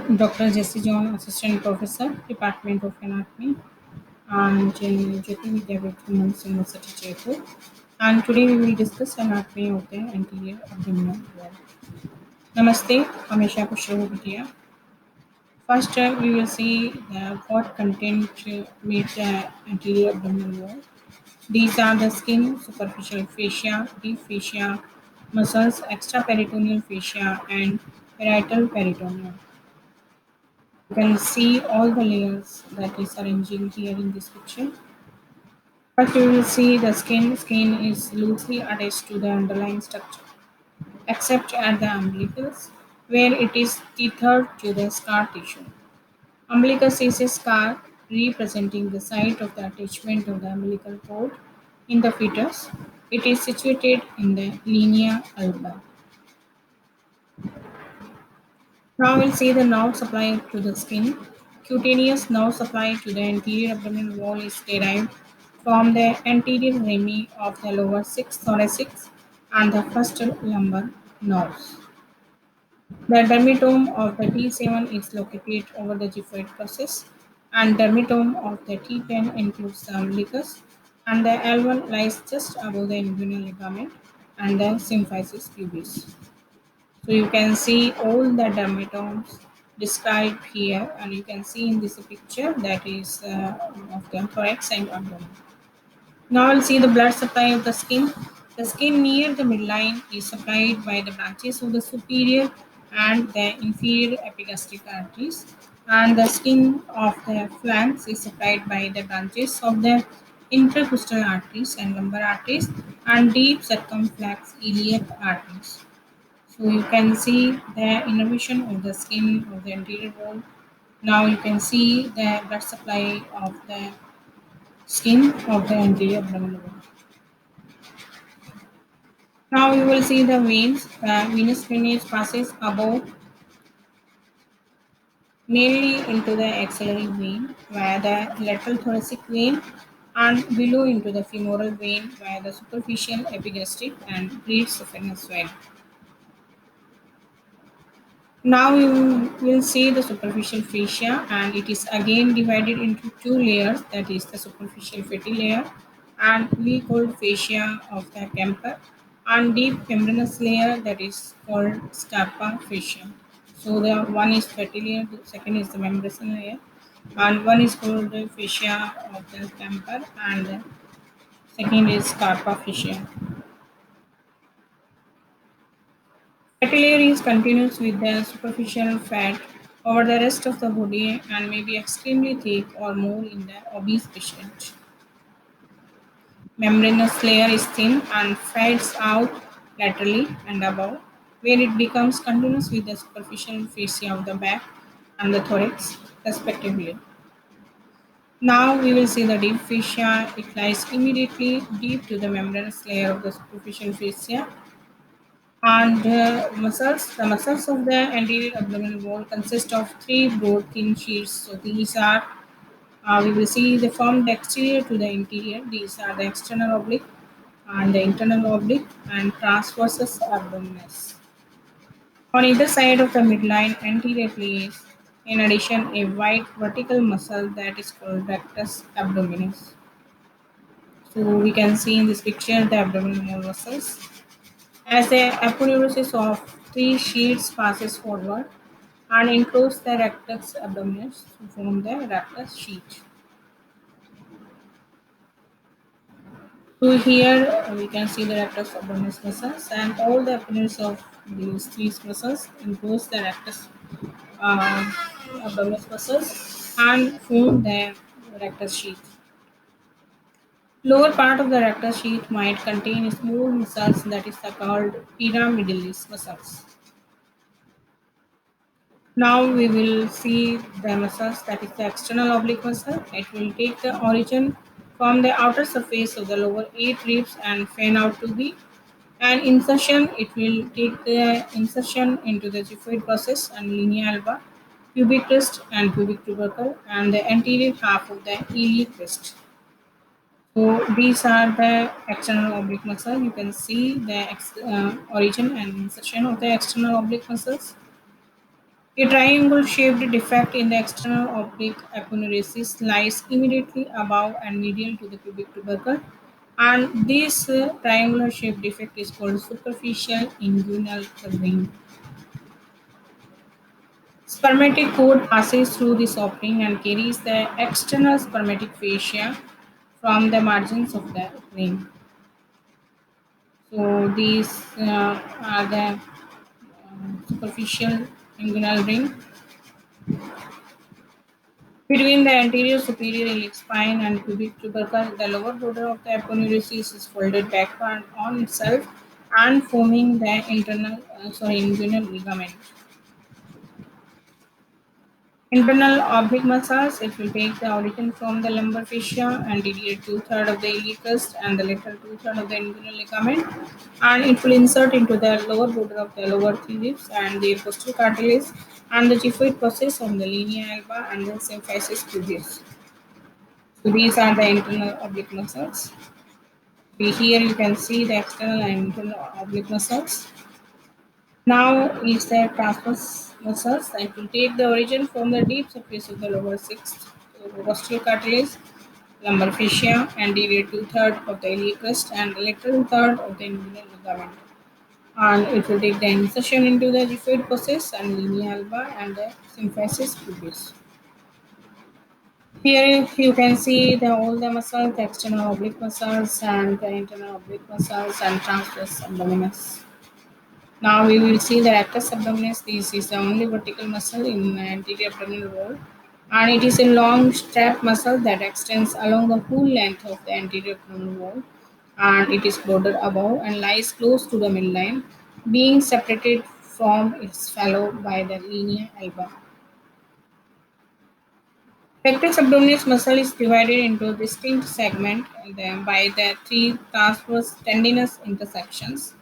Dr. Jesse John, Assistant Professor, Department of Anatomy, and Jyoti Vidyavit Women's University, Jaipur. And today we will discuss anatomy of the anterior abdominal wall. Namaste, Hamisha Pushravatiya. First, we will see what content meet the anterior abdominal wall. These are the skin, superficial fascia, deep fascia, muscles, extraperitoneal fascia, and parietal peritoneum. You can see all the layers that is arranging here in this picture. First, you will see the skin. Skin is loosely attached to the underlying structure, except at the umbilicus, where it is tethered to the scar tissue. Umbilicus is a scar representing the site of the attachment of the umbilical cord in the fetus. It is situated in the linea alba. Now we'll see the nerve supply to the skin. Cutaneous nerve supply to the anterior abdominal wall is derived from the anterior rami of the lower six thoracics and the first lumbar nerves. The dermatome of the T7 is located over the gyphoid process, and dermatome of the T10 includes the umbilicus, and the L1 lies just above the inguinal ligament and the symphysis pubis. So you can see all the dermatomes described here, and you can see in this picture that is of the thorax and abdomen. Now we'll see the blood supply of the skin. The skin near the midline is supplied by the branches of the superior and the inferior epigastric arteries, and the skin of the flanks is supplied by the branches of the intercostal arteries and lumbar arteries and deep circumflex iliac arteries. So you can see the innervation of the skin of the anterior wall. Now you can see the blood supply of the skin of the anterior abdominal wall. Now you will see the veins. The venous drainage passes above mainly into the axillary vein via the lateral thoracic vein and below into the femoral vein via the superficial epigastric and breech-saphenous vein. Now you will see the superficial fascia, and it is again divided into two layers, that is the superficial fatty layer and we call fascia of the camper, and deep membranous layer that is called scapa fascia. So the one is fatty layer, the second is the membranous layer, and one is called the fascia of the camper and the second is scapa fascia. Fatty layer is continuous with the superficial fat over the rest of the body and may be extremely thick or more in the obese patient. Membranous layer is thin and fades out laterally and above, where it becomes continuous with the superficial fascia of the back and the thorax, respectively. Now we will see the deep fascia. It lies immediately deep to the membranous layer of the superficial fascia and the muscles of the anterior abdominal wall consist of three broad thin sheets. So these are, we will see they form the exterior to the interior. These are the external oblique and the internal oblique and transversus abdominis. On either side of the midline anteriorly is, in addition, a wide vertical muscle that is called rectus abdominis. So we can see in this picture the abdominal muscles. As the aponeurosis of three sheets passes forward and encloses the rectus abdominis to form the rectus sheet. So here we can see the rectus abdominis muscles, and all the aponeurosis of these three muscles enclose the rectus abdominis muscles and form the rectus sheet. Lower part of the rectus sheet might contain small muscles that is called pyramidalis muscles. Now we will see the muscles, that is the external oblique muscle. It will take the origin from the outer surface of the lower 8 ribs and fan out to the and insertion. It will take the insertion into the gyphoid process and linea alba, pubic crest and pubic tubercle and the anterior half of the iliac crest. So these are the external oblique muscle. You can see the origin and insertion of the external oblique muscles. A triangle-shaped defect in the external oblique aponeurosis lies immediately above and medial to the pubic tubercle, and this triangular-shaped defect is called superficial inguinal ring. Spermatic cord passes through this opening and carries the external spermatic fascia from the margins of the ring. So these are the superficial inguinal ring. Between the anterior superior iliac spine and pubic tubercle, the lower border of the aponeurosis is folded backward on itself and forming the inguinal ligament. Internal oblique muscles, it will take the origin from the lumbar fascia, anterior two-thirds of the iliacus and the lateral two-thirds of the inguinal ligament, and it will insert into the lower border of the lower three ribs and the posterior cartilage and the gyphoid process of the linea alba and the symphysis pubis. So these are the internal oblique muscles. Here you can see the external and internal oblique muscles. Now is the transverse muscles that will take the origin from the deep surface of the lower sixth rostral cartilage, lumbar fascia, anterior two-thirds of the iliacus and lateral third of the inguinal ligament. And it will take the insertion into the gyphoid process and linea alba and the symphysis pubis. Here you can see all the muscles, the external oblique muscles and the internal oblique muscles and transverse abdominis. Now we will see the rectus abdominis. This is the only vertical muscle in the anterior abdominal wall, and it is a long strap muscle that extends along the whole length of the anterior abdominal wall, and it is bordered above and lies close to the midline, being separated from its fellow by the linea alba. Rectus abdominis muscle is divided into distinct segments by the three transverse tendinous intersections.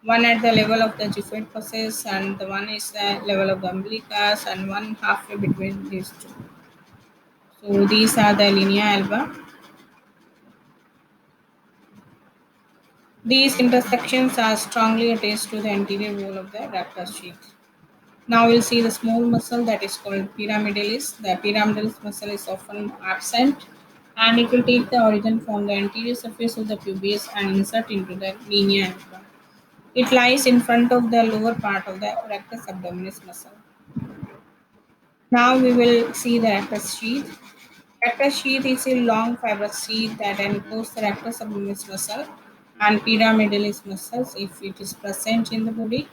One at the level of the gyphoid process, and the one is the level of the umbilicus, and one halfway between these two. So these are the linea alba. These intersections are strongly attached to the anterior wall of the rectus sheath. Now we'll see the small muscle that is called pyramidalis. The pyramidalis muscle is often absent and it will take the origin from the anterior surface of the pubis and insert into the linea alba. It lies in front of the lower part of the rectus abdominis muscle. Now we will see the rectus sheath. Rectus sheath is a long fibrous sheath that encloses the rectus abdominis muscle and pyramidalis muscles if it is present in the body,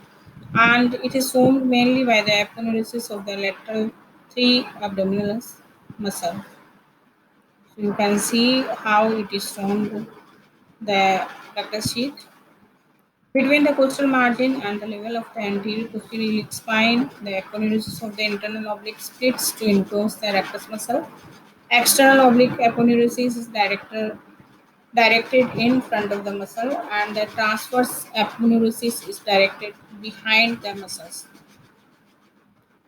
and it is formed mainly by the aponeurosis of the lateral three abdominalis muscle. So you can see how it is formed, the rectus sheath. Between the costal margin and the level of the anterior posterior iliac spine, the aponeurosis of the internal oblique splits to enclose the rectus muscle. External oblique aponeurosis is directed in front of the muscle, and the transverse aponeurosis is directed behind the muscles.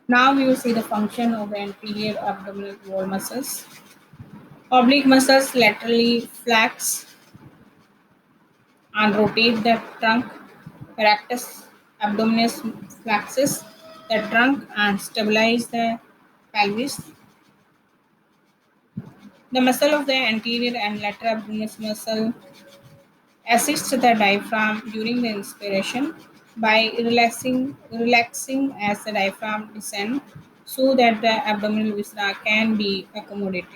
Now we will see the function of the anterior abdominal wall muscles. Oblique muscles laterally flex and rotate the trunk. Rectus abdominis flexes the trunk and stabilize the pelvis. The muscle of the anterior and lateral abdominis muscle assists the diaphragm during the inspiration by relaxing as the diaphragm descends so that the abdominal viscera can be accommodated.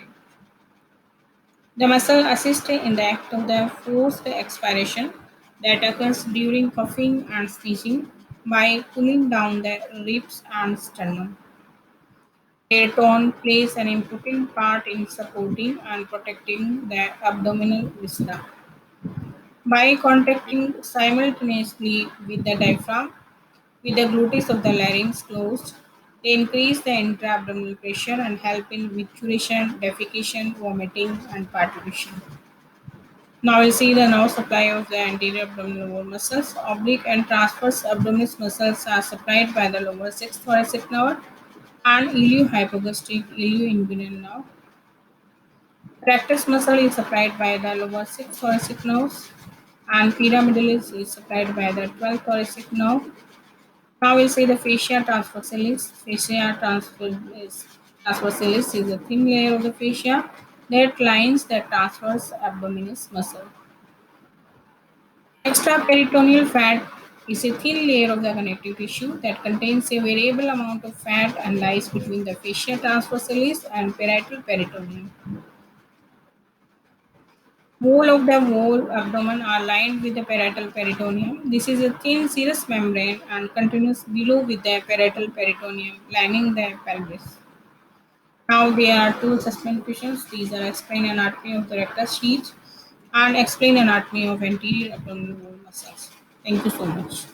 The muscle assists in the act of the forced expiration that occurs during coughing and sneezing by pulling down the ribs and sternum. Their tone plays an important part in supporting and protecting the abdominal viscera. By contracting simultaneously with the diaphragm, with the gluteus of the larynx closed, they increase the intra-abdominal pressure and help in micturition, defecation, vomiting, and parturition. Now we'll see the nerve supply of the anterior abdominal wall muscles. Oblique and transverse abdominis muscles are supplied by the lower sixth thoracic nerve and iliohypogastric ilioinguinal nerve. Rectus muscle is supplied by the lower sixth thoracic nerves, and pyramidalis is supplied by the 12th thoracic nerve. Now we'll see the fascia transversalis. Transversalis is a thin layer of the fascia that lines the transverse abdominis muscle. Extraperitoneal fat is a thin layer of the connective tissue that contains a variable amount of fat and lies between the fascia transversalis and parietal peritoneum. Whole of the whole abdomen are lined with the parietal peritoneum. This is a thin serous membrane and continues below with the parietal peritoneum lining the pelvis. Now there are two suspension questions. These are explain anatomy of the rectus sheath and explain anatomy of anterior abdominal wall muscles. Thank you so much.